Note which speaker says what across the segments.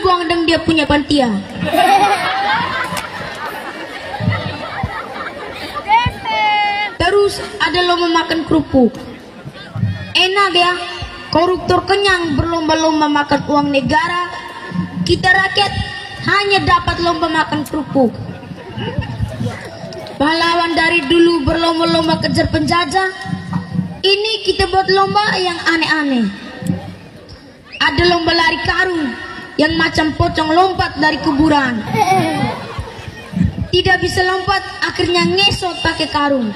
Speaker 1: buang dan dia punya pantia. Terus ada lomba makan kerupuk. Enak ya, koruptor kenyang berlomba-lomba makan uang negara. Kita rakyat hanya dapat lomba makan kerupuk. Pahlawan dari dulu berlomba-lomba kejar penjajah. Ini kita buat lomba yang aneh-aneh. Ada lomba lari karung yang macam pocong lompat dari kuburan. Tidak bisa lompat, akhirnya ngesot pakai karung.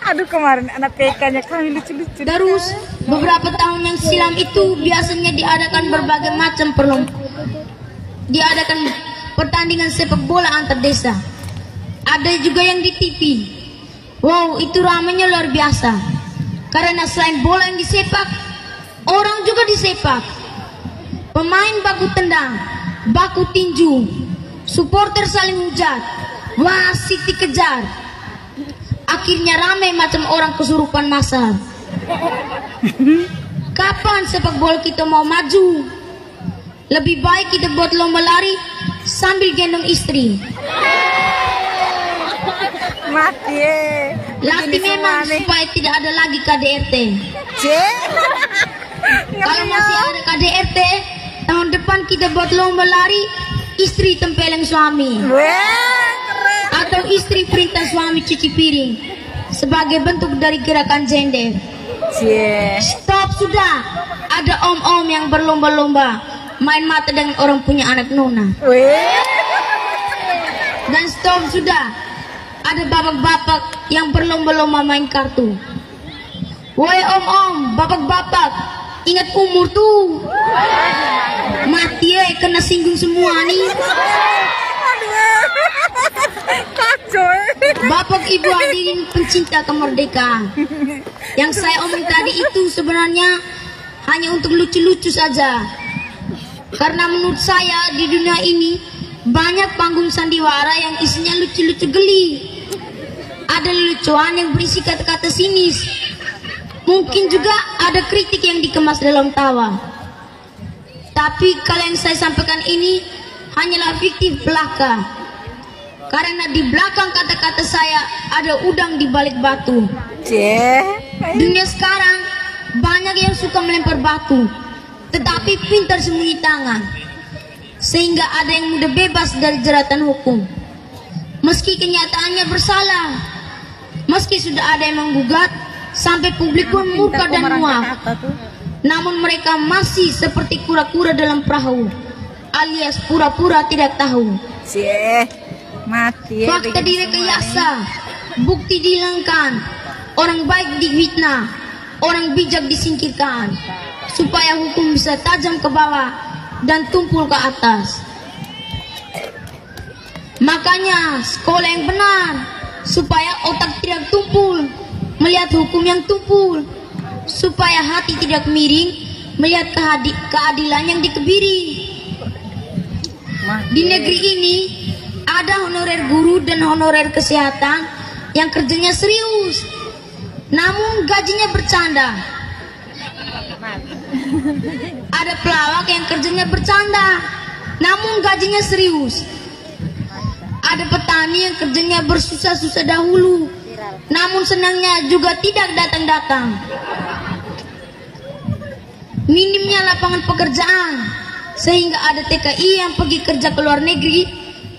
Speaker 2: Aduh, kemarin anak TK-nya kami lucu-lucu.
Speaker 1: Terus beberapa tahun yang silam itu biasanya diadakan berbagai macam diadakan pertandingan sepak bola antar desa. Ada juga yang di TV. Wow, itu ramainya luar biasa. Karena selain bola yang disepak, orang juga disepak. Pemain baku tendang, baku tinju, supporter saling hujat, wasit dikejar. Akhirnya ramai macam orang kesurupan masal. Kapan sepak bola kita mau maju? Lebih baik kita buat lomba lari sambil gendong istri.
Speaker 2: Mati
Speaker 1: Latih memang supaya tidak ada lagi KDRT. Kalau masih ada KDRT, tahun depan kita buat lomba lari istri tempeleng suami. Atau istri perintah suami cuci piring. Sebagai bentuk dari gerakan gender. Stop sudah. Ada om-om yang berlomba-lomba main mata dengan orang punya anak nona. Dan stop sudah. Ada bapak-bapak yang berlomba-lomba main kartu. Woi om-om, bapak-bapak, ingat umur tuh. Mati kena singgung semua nih. Bapak ibu hadirin pencinta kemerdekaan. Yang saya omong tadi itu sebenarnya hanya untuk lucu-lucu saja. Karena menurut saya di dunia ini banyak panggung sandiwara yang isinya lucu-lucu geli. Ada lelucuan yang berisi kata-kata sinis. Mungkin juga ada kritik yang dikemas dalam tawa. Tapi kalau yang saya sampaikan ini hanyalah fiktif belaka. Karena di belakang kata-kata saya ada udang di balik batu. Dunia sekarang banyak yang suka melempar batu, tetapi pintar sembunyi tangan. Sehingga ada yang mudah bebas dari jeratan hukum. Meski kenyataannya bersalah, meski sudah ada yang menggugat, sampai publik pun murka dan muak, namun mereka masih seperti kura-kura dalam perahu, alias pura-pura tidak tahu. Fakta direkayasa, bukti dihilangkan, orang baik difitnah, orang bijak disingkirkan, supaya hukum bisa tajam ke bawah dan tumpul ke atas. Makanya sekolah yang benar, supaya otak tidak tumpul melihat hukum yang tumpul, supaya hati tidak miring melihat keadilan yang dikebiri. Di negeri ini ada honorer guru dan honorer kesehatan yang kerjanya serius, namun gajinya bercanda. Ada pelawak yang kerjanya bercanda, namun gajinya serius. Ada petani yang kerjanya bersusah-susah dahulu, namun senangnya juga tidak datang-datang. Minimnya lapangan pekerjaan, sehingga ada TKI yang pergi kerja ke luar negeri,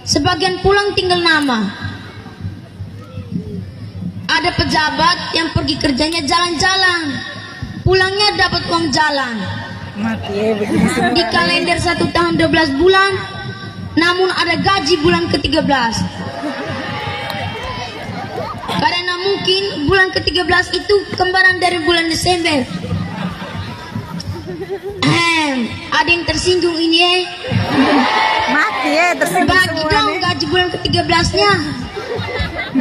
Speaker 1: sebagian pulang tinggal nama. Ada pejabat yang pergi kerjanya jalan-jalan, pulangnya dapat uang jalan. Di kalender 1 tahun 12 bulan, namun ada gaji bulan ke-13. Karena mungkin bulan ke-13 itu kembaran dari bulan Desember. Ada yang tersinggung ini
Speaker 2: tersinggung.
Speaker 1: Bagi dong gaji bulan ke-13-nya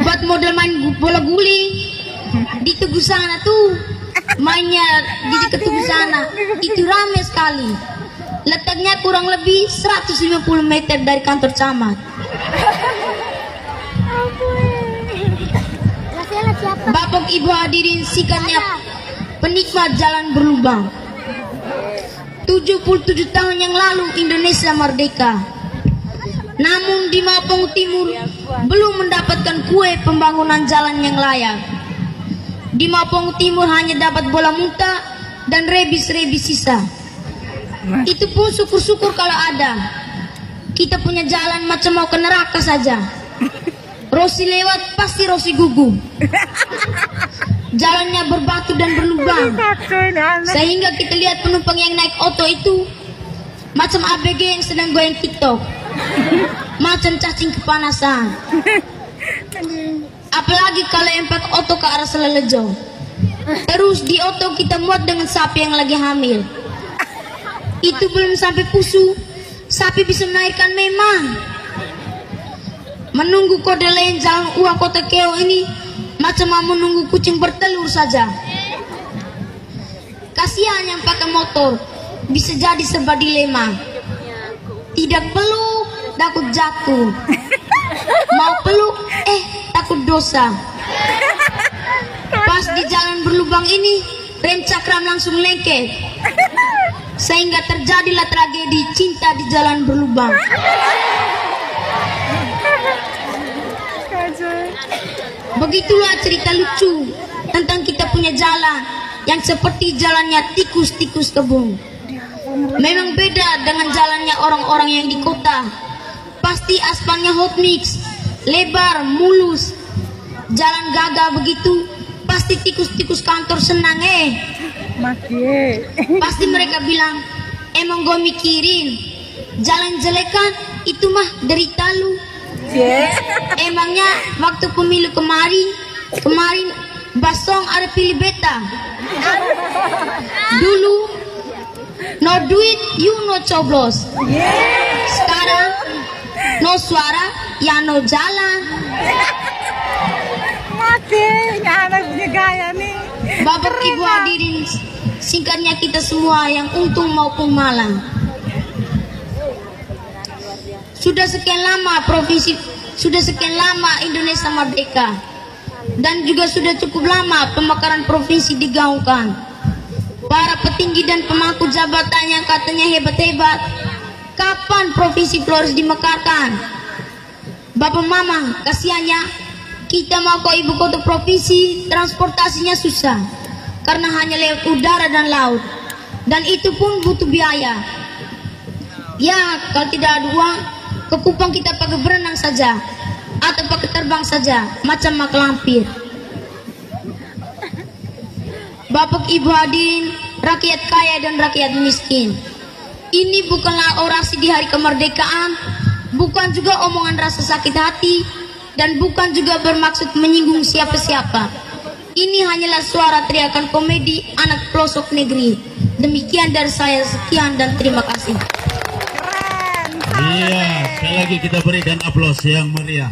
Speaker 1: buat modal main bola guling di Tugu sana tuh. Mainnya di dekat Tugu sana itu ramai sekali. Letaknya kurang lebih 150 meter dari kantor camat. Bapak ibu hadirin sekalian, penikmat jalan berlubang, 77 tahun yang lalu Indonesia merdeka. Namun di Mampang Timur belum mendapatkan kue pembangunan jalan yang layak. Di Mampang Timur hanya dapat bola muntah dan rebis-rebis sisa. Itu pun syukur-syukur kalau ada. Kita punya jalan macam mau ke neraka saja. Rosi lewat pasti Rosi gugup. Jalannya berbatu dan berlubang, sehingga kita lihat penumpang yang naik oto itu macam ABG yang sedang goyang TikTok, macam cacing kepanasan. Apalagi kalau yang pakai oto ke arah Selelejo. Terus di oto kita muat dengan sapi yang lagi hamil. Itu belum sampai pusu, sapi bisa melahirkan memang. Menunggu kode lain jalan uang kota Keo ini macam mau menunggu kucing bertelur saja. Kasihan yang pakai motor, bisa jadi serba dilema. Tidak peluk, takut jatuh. Mau peluk, takut dosa. Pas di jalan berlubang ini, rem cakram langsung lengket, sehingga terjadilah tragedi cinta di jalan berlubang. Begitulah cerita lucu tentang kita punya jalan yang seperti jalannya tikus-tikus kebun. Memang beda dengan jalannya orang-orang yang di kota. Pasti aspalnya hot mix, lebar, mulus. Jalan gagah begitu, pasti tikus-tikus kantor senang Pasti mereka bilang, emang gue mikirin jalan jelekan itu mah derita lu. Emangnya waktu pemilu kemarin Basong ada pilih beta. Dulu no duit you no coblos. Sekarang no suara ya no jalan.
Speaker 2: Mati, anak punya gaya nih.
Speaker 1: Bapak Ibu hadirin, singkatnya kita semua yang untung maupun malang. Sudah sekian lama Indonesia merdeka, dan juga sudah cukup lama pemekaran provinsi digaungkan. Para petinggi dan pemangku jabatan yang katanya hebat-hebat, kapan provinsi Flores dimekarkan? Bapak Mama, kasihannya kita mau ke ibu kota provinsi, transportasinya susah karena hanya lewat udara dan laut, dan itu pun butuh biaya. Ya, kalau tidak ada uang, ke Kupang kita pakai berenang saja atau pakai terbang saja macam mak lampir. Bapak Ibu hadirin, rakyat kaya dan rakyat miskin, ini bukanlah orasi di hari kemerdekaan, bukan juga omongan rasa sakit hati, dan bukan juga bermaksud menyinggung siapa-siapa. Ini hanyalah suara teriakan komedi anak pelosok negeri. Demikian dari saya, sekian dan terima kasih.
Speaker 3: Iya, sekali lagi kita berikan aplaus yang meriah.